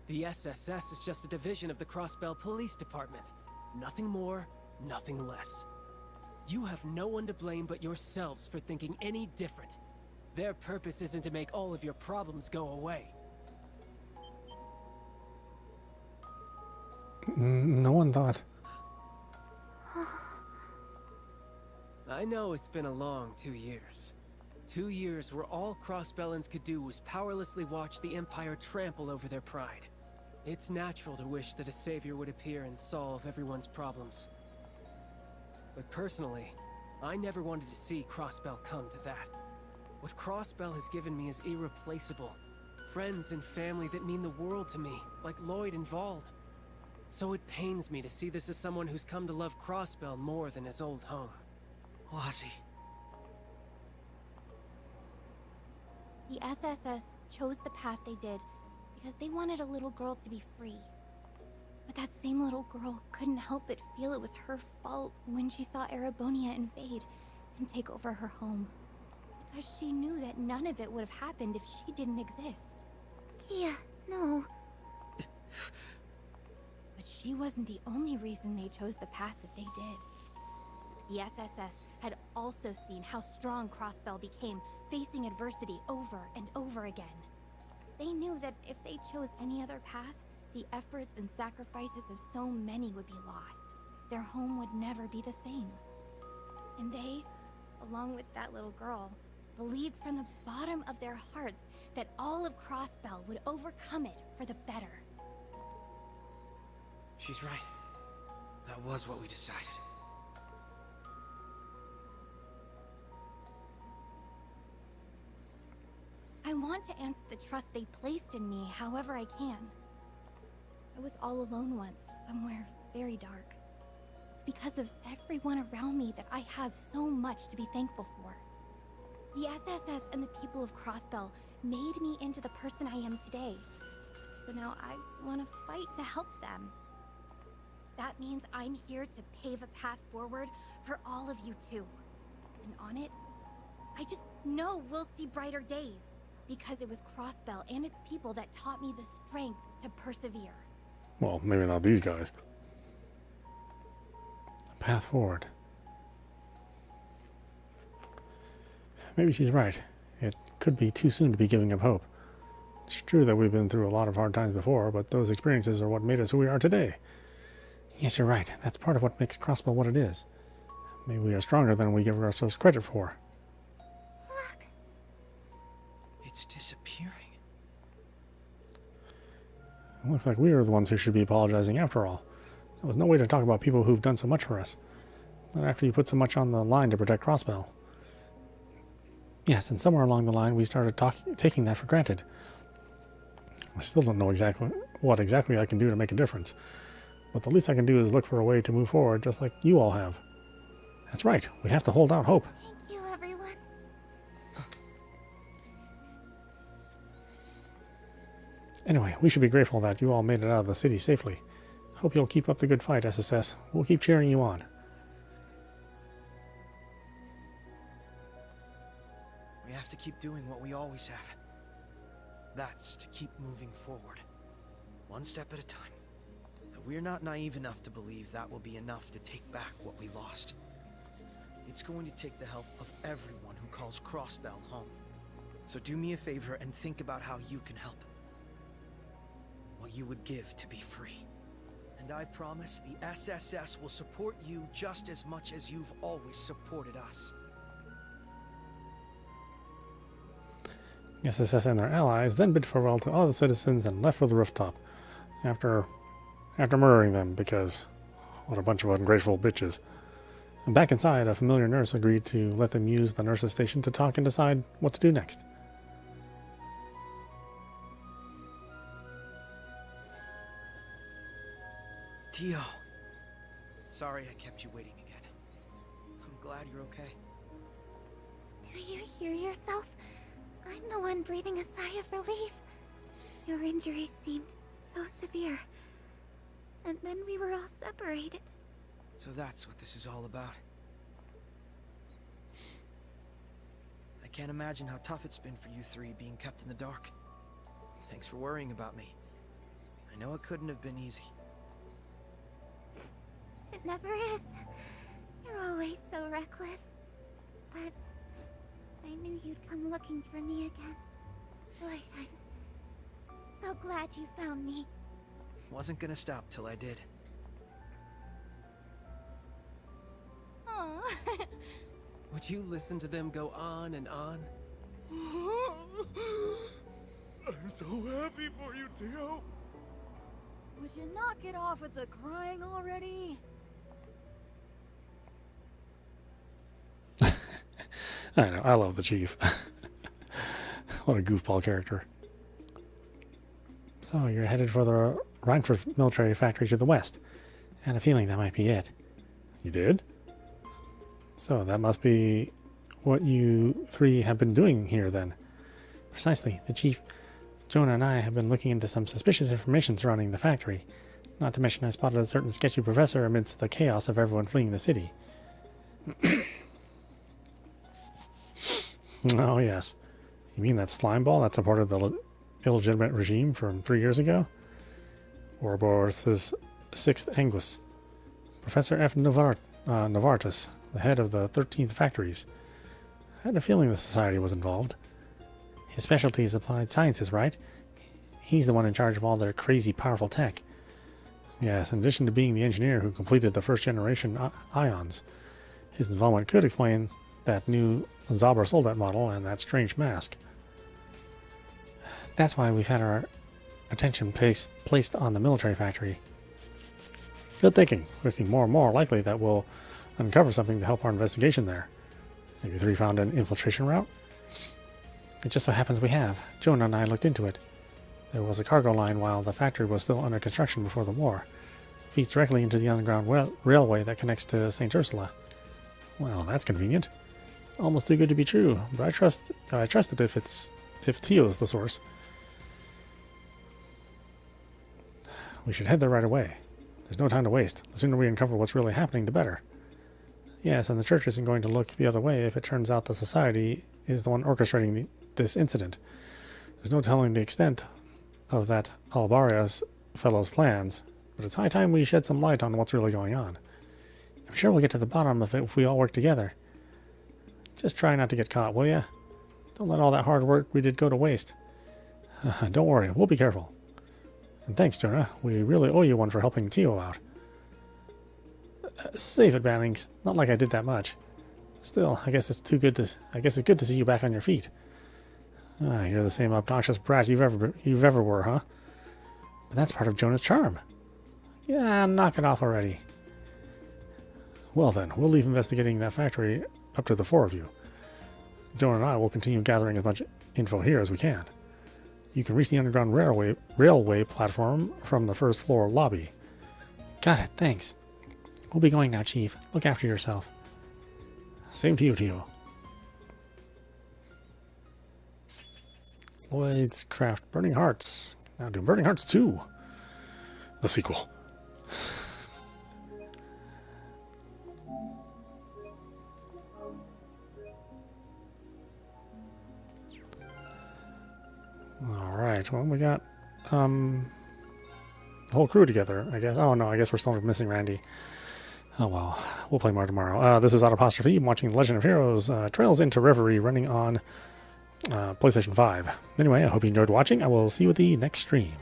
The SSS is just a division of the Crossbell Police Department. Nothing more, nothing less. You have no one to blame but yourselves for thinking any different. Their purpose isn't to make all of your problems go away. No one thought. I know it's been a long 2 years. 2 years where all Crossbellans could do was powerlessly watch the Empire trample over their pride. It's natural to wish that a savior would appear and solve everyone's problems. But personally, I never wanted to see Crossbell come to that. What Crossbell has given me is irreplaceable. Friends and family that mean the world to me, like Lloyd and Vald. So it pains me to see this as someone who's come to love Crossbell more than his old home. Ozzy. The SSS chose the path they did because they wanted a little girl to be free. But that same little girl couldn't help but feel it was her fault when she saw Erebonia invade and take over her home. Because she knew that none of it would have happened if she didn't exist. Kia, no. But she wasn't the only reason they chose the path that they did. The SSS had also seen how strong Crossbell became, facing adversity over and over again. They knew that if they chose any other path, the efforts and sacrifices of so many would be lost. Their home would never be the same. And they, along with that little girl, believed from the bottom of their hearts that all of Crossbell would overcome it for the better. She's right. That was what we decided. I want to answer the trust they placed in me however I can. I was all alone once, somewhere very dark. It's because of everyone around me that I have so much to be thankful for. The SSS and the people of Crossbell made me into the person I am today. So now I want to fight to help them. That means I'm here to pave a path forward for all of you too. And on it, I just know we'll see brighter days. Because it was Crossbell and its people that taught me the strength to persevere. Well, maybe not these guys. Path forward. Maybe she's right. It could be too soon to be giving up hope. It's true that we've been through a lot of hard times before, but those experiences are what made us who we are today. Yes, you're right. That's part of what makes Crossbell what it is. Maybe we are stronger than we give ourselves credit for. Look. It's disappearing. It looks like we are the ones who should be apologizing after all. There was no way to talk about people who've done so much for us. Not after you put so much on the line to protect Crossbell. Yes, and somewhere along the line we started taking that for granted. I still don't know what exactly I can do to make a difference. But the least I can do is look for a way to move forward just like you all have. That's right, we have to hold out hope. Thank you, everyone. Anyway, we should be grateful that you all made it out of the city safely. Hope you'll keep up the good fight, SSS. We'll keep cheering you on. We have to keep doing what we always have. That's to keep moving forward. One step at a time. But we're not naive enough to believe that will be enough to take back what we lost. It's going to take the help of everyone who calls Crossbell home. So do me a favor and think about how you can help. What you would give to be free. And I promise the SSS will support you just as much as you've always supported us. The SSS and their allies then bid farewell to all the citizens and left for the rooftop after murdering them because what a bunch of ungrateful bitches. And back inside, a familiar nurse agreed to let them use the nurse's station to talk and decide what to do next. Tio. Sorry I kept you waiting again. I'm glad you're okay. Do you hear yourself? I'm the one breathing a sigh of relief. Your injuries seemed so severe. And then we were all separated. So that's what this is all about. I can't imagine how tough it's been for you three being kept in the dark. Thanks for worrying about me. I know it couldn't have been easy. It never is. You're always so reckless. But I knew you'd come looking for me again. Lloyd, I'm so glad you found me. Wasn't gonna stop till I did. Aww. Would you listen to them go on and on? I'm so happy for you, Tio. Would you knock it off with the crying already? I know, I love the chief. What a goofball character. So, you're headed for the Reinford military factory to the west. I had a feeling that might be it. You did? So, that must be what you three have been doing here then. Precisely. The chief, Jonah, and I have been looking into some suspicious information surrounding the factory. Not to mention I spotted a certain sketchy professor amidst the chaos of everyone fleeing the city. Oh, yes. You mean that slime ball that supported the illegitimate regime from 3 years ago? Ouroboros' sixth Angus. Professor F. Novartis, the head of the 13th Factories. I had a feeling the Society was involved. His specialty is applied sciences, right? He's the one in charge of all their crazy powerful tech. Yes, in addition to being the engineer who completed the first generation ions. His involvement could explain that new Zabra soldat model and that strange mask. That's why we've had our attention placed on the military factory. Good thinking. Looking more and more likely that we'll uncover something to help our investigation there. Have you three found an infiltration route? It just so happens we have. Jonah and I looked into it. There was a cargo line while the factory was still under construction before the war. It feeds directly into the underground railway that connects to St. Ursula. Well, that's convenient. Almost too good to be true, but I trust it if Tio's the source. We should head there right away. There's no time to waste. The sooner we uncover what's really happening, the better. Yes, and the church isn't going to look the other way if it turns out the society is the one orchestrating this incident. There's no telling the extent of that Albaria's fellow's plans, but it's high time we shed some light on what's really going on. I'm sure we'll get to the bottom of it if we all work together. Just try not to get caught, will ya? Don't let all that hard work we did go to waste. Don't worry, we'll be careful. And thanks, Jonah. We really owe you one for helping Tio out. Save it, Bannings. Not like I did that much. Still, I guess it's good to see you back on your feet. You're the same obnoxious brat you've ever were, huh? But that's part of Jonah's charm. Yeah, knock it off already. Well then, we'll leave investigating that factory up to the four of you. Jonah and I will continue gathering as much info here as we can. You can reach the underground railway platform from the first floor lobby. Got it, thanks. We'll be going now, Chief. Look after yourself. Same to you, Tio. Lloyd's Craft Burning Hearts. Now do Burning Hearts 2. The sequel. Alright, well, we got the whole crew together, I guess. Oh no, I guess we're still missing Randy. Oh well, we'll play more tomorrow. This is audap. I'm watching The Legend of Heroes Trails into Reverie, running on PlayStation 5. Anyway, I hope you enjoyed watching. I will see you at the next stream.